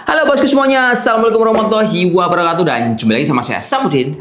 Halo bosku semuanya, Assalamualaikum warahmatullahi wabarakatuh. Dan jumpa lagi sama saya Samudin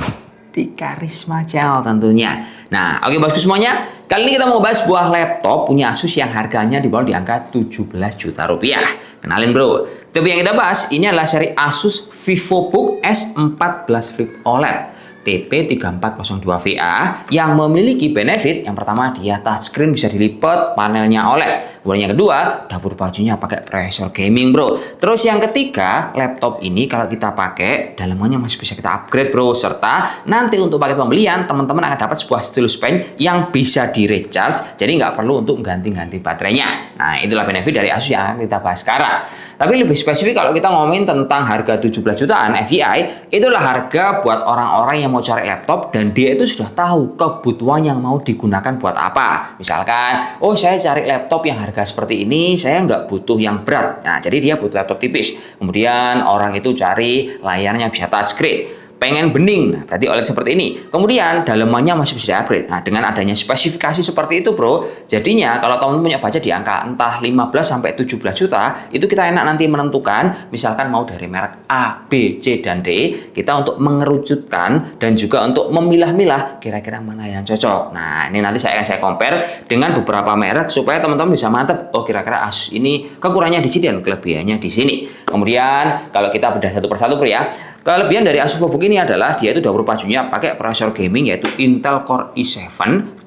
di Karisma Channel tentunya. Nah, oke bosku semuanya, kali ini kita mau bahas sebuah laptop punya Asus yang harganya di bawah di angka 17 juta rupiah. Kenalin bro, tapi yang kita bahas ini adalah seri Asus VivoBook S14 Flip OLED TP3402VA yang memiliki benefit yang pertama, dia touchscreen bisa dilipat, panelnya OLED. Kemudian yang kedua, dapur bajunya pakai processor gaming bro. Terus yang ketiga, laptop ini kalau kita pakai dalamannya masih bisa kita upgrade bro. Serta nanti untuk paket pembelian teman-teman akan dapat sebuah stylus pen yang bisa di recharge, jadi nggak perlu untuk ganti-ganti baterainya. Nah, itulah benefit dari Asus yang akan kita bahas sekarang. Tapi lebih spesifik kalau kita ngomongin tentang harga 17 jutaan FYI, itulah harga buat orang-orang yang mau cari laptop dan dia itu sudah tahu kebutuhan yang mau digunakan buat apa. Misalkan, oh saya cari laptop yang harga seperti ini, saya nggak butuh yang berat. Nah, jadi dia butuh laptop tipis. Kemudian orang itu cari layarnya bisa touchscreen, pengen bening, nah berarti OLED seperti ini. Kemudian dalamannya masih bisa di-upgrade. Nah, dengan adanya spesifikasi seperti itu bro, jadinya kalau teman-teman punya budget di angka entah 15 sampai 17 juta, itu kita enak nanti menentukan, misalkan mau dari merek A, B, C, dan D, kita untuk mengerucutkan dan juga untuk memilah-milah kira-kira mana yang cocok. Nah, ini nanti saya compare dengan beberapa merek supaya teman-teman bisa mantap, oh kira-kira Asus ini kekurangannya di sini dan kelebihannya di sini. Kemudian kalau kita bedah satu persatu bro ya, kelebihan dari Asus VivoBook ini adalah dia itu dapur bajunya pakai prosesor gaming yaitu Intel Core i7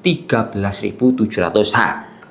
13700H.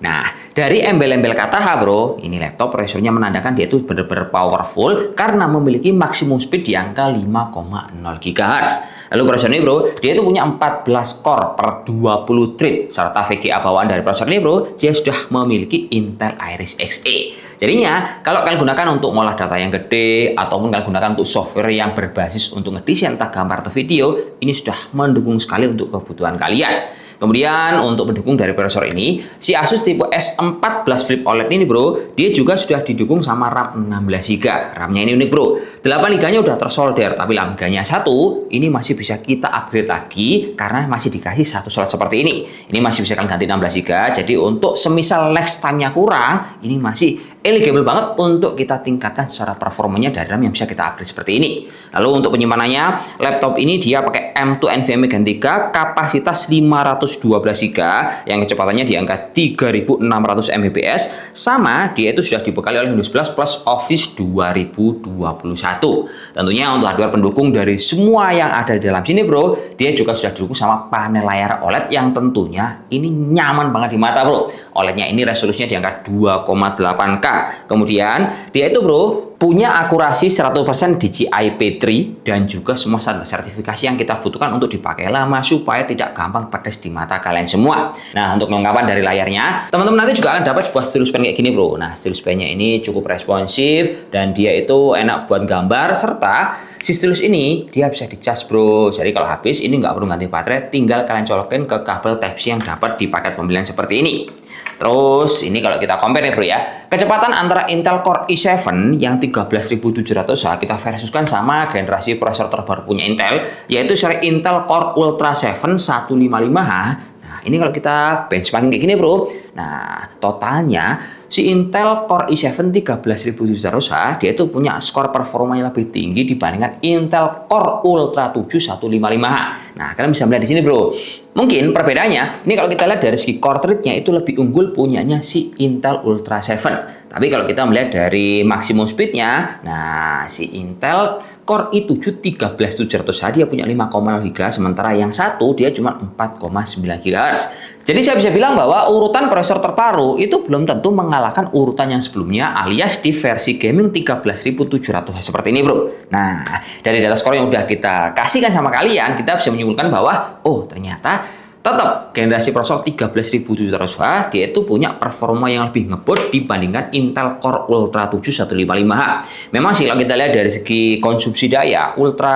Nah, dari embel-embel kata H bro, ini laptop prosesornya menandakan dia itu benar-benar powerful karena memiliki maksimum speed di angka 5,0 GHz. Lalu prosesor ini bro, dia itu punya 14 core per 20 thread serta VGA bawaan dari prosesor ini bro, dia sudah memiliki Intel Iris Xe. Jadinya kalau kalian gunakan untuk ngolah data yang gede ataupun kalian gunakan untuk software yang berbasis untuk ngedesain entah gambar atau video, ini sudah mendukung sekali untuk kebutuhan kalian. Kemudian untuk mendukung dari prosesor ini, si Asus tipe S14 Flip OLED ini bro, dia juga sudah didukung sama RAM 16GB. RAM-nya ini unik bro, 8GB-nya udah tersolder, tapi RAM-nya 1 ini masih bisa kita upgrade lagi karena masih dikasih satu slot seperti ini. Ini masih bisa kalian ganti 16GB, jadi untuk semisal next time-nya kurang, ini masih eligible banget untuk kita tingkatkan secara performanya dari RAM yang bisa kita upgrade seperti ini. Lalu untuk penyimpanannya, laptop ini dia pakai M2 NVMe Gen 3 kapasitas 512GB yang kecepatannya di angka 3600 Mbps, sama dia itu sudah dibekali oleh Windows 11 plus Office 2021. Tentunya untuk hardware pendukung dari semua yang ada di dalam sini bro, dia juga sudah didukung sama panel layar OLED yang tentunya ini nyaman banget di mata bro. OLED-nya ini resolusinya di angka 2,8K. Kemudian dia itu bro punya akurasi 100% DJI P3 dan juga semua sertifikasi yang kita butuhkan untuk dipakai lama supaya tidak gampang pedes di mata kalian semua. Nah, untuk kelengkapan dari layarnya, teman-teman nanti juga akan dapat sebuah stylus pen kayak gini bro. Nah, stylus pennya ini cukup responsif dan dia itu enak buat gambar, serta si stylus ini dia bisa dicas bro. Jadi kalau habis ini nggak perlu ganti baterai, tinggal kalian colokin ke kabel Type-C yang dapat di paket pembelian seperti ini. Terus ini kalau kita compare nih bro ya, kecepatan antara Intel Core i7 yang 13700H kita versuskan sama generasi prosesor terbaru punya Intel, yaitu seri Intel Core Ultra 7 155H. Nah, ini kalau kita benchmarking kayak gini bro, nah totalnya si Intel Core i7 13700H dia itu punya skor performa yang lebih tinggi dibandingkan Intel Core Ultra 7 155H. Nah, kalian bisa melihat di sini bro. Mungkin perbedaannya, ini kalau kita lihat dari segi core rate-nya itu lebih unggul punyanya si Intel Ultra 7. Tapi kalau kita melihat dari maksimum speed-nya, nah si Intel Core i7 13700H dia punya 5,0 GHz, sementara yang satu dia cuma 4,9 GHz. Jadi saya bisa bilang bahwa urutan prosesor terbaru itu belum tentu mengalahkan urutan yang sebelumnya alias di versi gaming 13700H seperti ini bro. Nah, dari data skor yang udah kita kasihkan sama kalian, kita bisa menyimpulkan bahwa oh ternyata tetap generasi prosesor 13700H dia itu punya performa yang lebih ngebut dibandingkan Intel Core Ultra 7 155H. Memang sih kalau kita lihat dari segi konsumsi daya, Ultra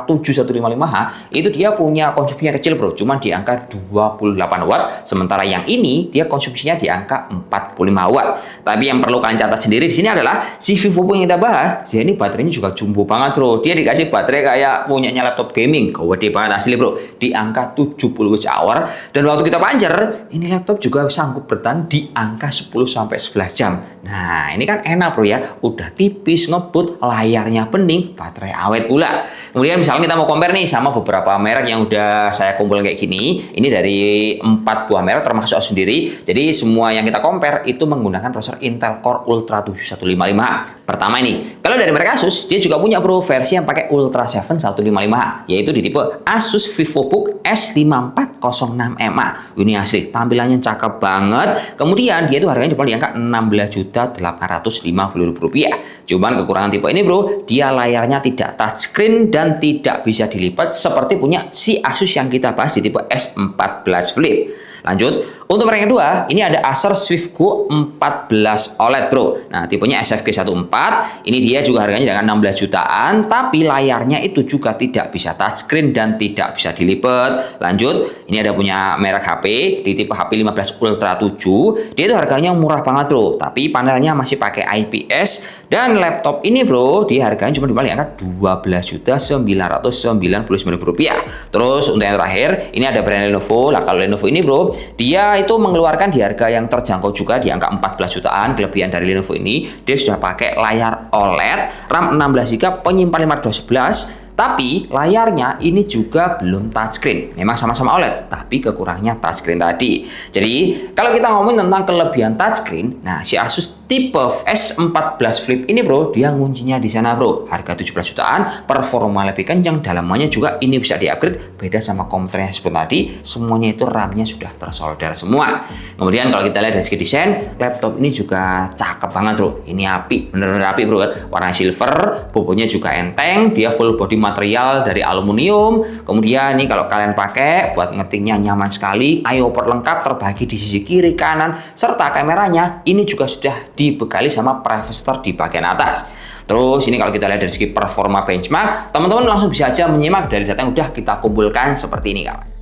7 155H itu dia punya konsumsinya kecil bro, cuma di angka 28 watt, sementara yang ini dia konsumsinya di angka 45 watt. Tapi yang perlu kalian catat sendiri di sini adalah si VivoBook yang kita bahas, dia ini baterainya juga jumbo banget bro. Dia dikasih baterai kayak punyanya laptop gaming, gede banget asli bro, di angka 70 Wh. hour. Dan waktu kita pancer, ini laptop juga sanggup bertahan di angka 10-11 jam. Nah, ini kan enak bro ya, udah tipis, ngebut, layarnya bening, baterai awet pula. Kemudian misalnya kita mau compare nih sama beberapa merek yang udah saya kumpul kayak gini. Ini dari 4 buah merek termasuk Asus sendiri. Jadi semua yang kita compare itu menggunakan prosesor Intel Core Ultra 7155H. Pertama ini, kalau dari merek Asus, dia juga punya bro versi yang pakai Ultra 7 155H, yaitu di tipe Asus VivoBook S5406MA. Ini asli, tampilannya cakep banget. Kemudian dia itu harganya di angka Rp16.850.000. Cuman kekurangan tipe ini bro, dia layarnya tidak touchscreen dan tidak bisa dilipat seperti punya si Asus yang kita bahas di tipe S14 Flip. Lanjut, untuk merek kedua, ini ada Acer SwiftGo 14 OLED bro. Nah, tipenya SFG 14. Ini dia juga harganya dengan 16 jutaan, tapi layarnya itu juga tidak bisa touchscreen dan tidak bisa dilipat. Lanjut, ini ada punya merek HP di tipe HP 15 Ultra 7. Dia itu harganya murah banget bro, tapi panelnya masih pakai IPS. Dan laptop ini bro, dia harganya cuma di angka Rp12.999.000. Terus untuk yang terakhir, ini ada brand Lenovo. Lah kalau Lenovo ini bro, dia itu mengeluarkan di harga yang terjangkau juga di angka 14 jutaan. Kelebihan dari Lenovo ini, dia sudah pakai layar OLED, RAM 16GB, penyimpan 5211. Tapi layarnya ini juga belum touchscreen. Memang sama-sama OLED, tapi kekurangnya touchscreen tadi. Jadi kalau kita ngomongin tentang kelebihan touchscreen, nah si Asus tipe S14 Flip ini bro, dia nguncinya di sana bro. Harga 17 jutaan, performa lebih kencang, dalamannya juga ini bisa di-upgrade. Beda sama komputer yang sebut tadi, semuanya itu RAM-nya sudah tersolder semua. Kemudian kalau kita lihat dari segi desain, laptop ini juga cakep banget bro. Ini api, bener-bener api bro. Warna silver, bobotnya juga enteng, dia full body material dari aluminium. Kemudian nih kalau kalian pakai buat ngetiknya nyaman sekali, IO port lengkap terbagi di sisi kiri kanan, serta kameranya ini juga sudah dibekali sama privacy store di bagian atas. Terus ini kalau kita lihat dari segi performa benchmark, teman-teman langsung bisa aja menyimak dari data yang udah kita kumpulkan seperti ini kawan.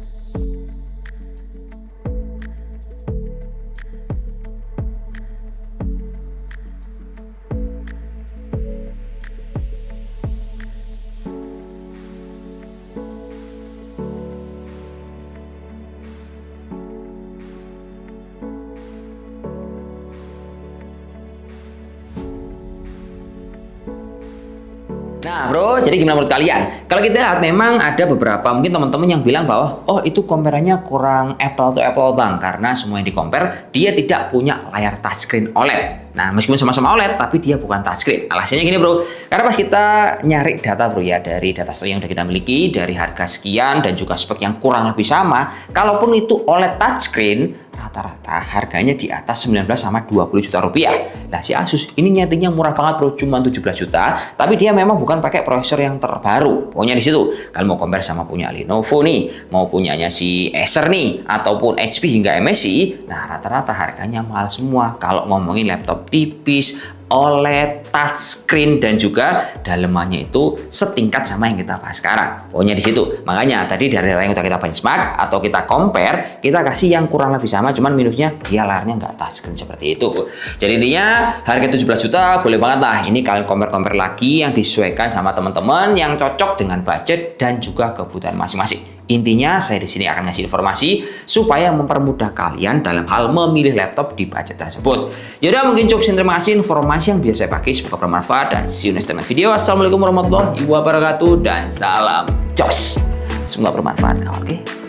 Nah bro, jadi gimana menurut kalian? Kalau kita lihat memang ada beberapa mungkin teman-teman yang bilang bahwa oh itu compare-nya kurang apple to apple bang, karena semua yang di compare dia tidak punya layar touchscreen OLED. Nah meskipun sama-sama OLED tapi dia bukan touchscreen. Alasannya gini bro, karena pas kita nyari data bro ya, dari data store yang udah kita miliki, dari harga sekian dan juga spek yang kurang lebih sama, kalaupun itu OLED touchscreen, rata-rata harganya di atas 19 sama 20 juta rupiah. Nah si Asus ini nyetingnya murah banget bro, cuma 17 juta, tapi dia memang bukan pakai prosesor yang terbaru. Pokoknya di situ kalau mau compare sama punya Lenovo nih, mau punyanya si Acer nih, ataupun HP hingga MSI, nah rata-rata harganya mahal semua. Kalau ngomongin laptop tipis, OLED, touchscreen, dan juga dalemannya itu setingkat sama yang kita bahas sekarang. Pokoknya di situ. Makanya tadi dari yang udah kita benchmark atau kita compare, kita kasih yang kurang lebih sama, cuman minusnya dia layarnya nggak touchscreen seperti itu. Jadi intinya harga 17 juta boleh banget lah. Ini kalian compare-compare lagi yang disesuaikan sama teman-teman yang cocok dengan budget dan juga kebutuhan masing-masing. Intinya saya di sini akan ngasih informasi supaya mempermudah kalian dalam hal memilih laptop di budget tersebut. Yaudah mungkin cukup sekian, terima kasih informasi yang biasa saya pakai, semoga bermanfaat dan see you next time video. Assalamualaikum warahmatullahi wabarakatuh dan salam jos. Semoga bermanfaat kawan, oke?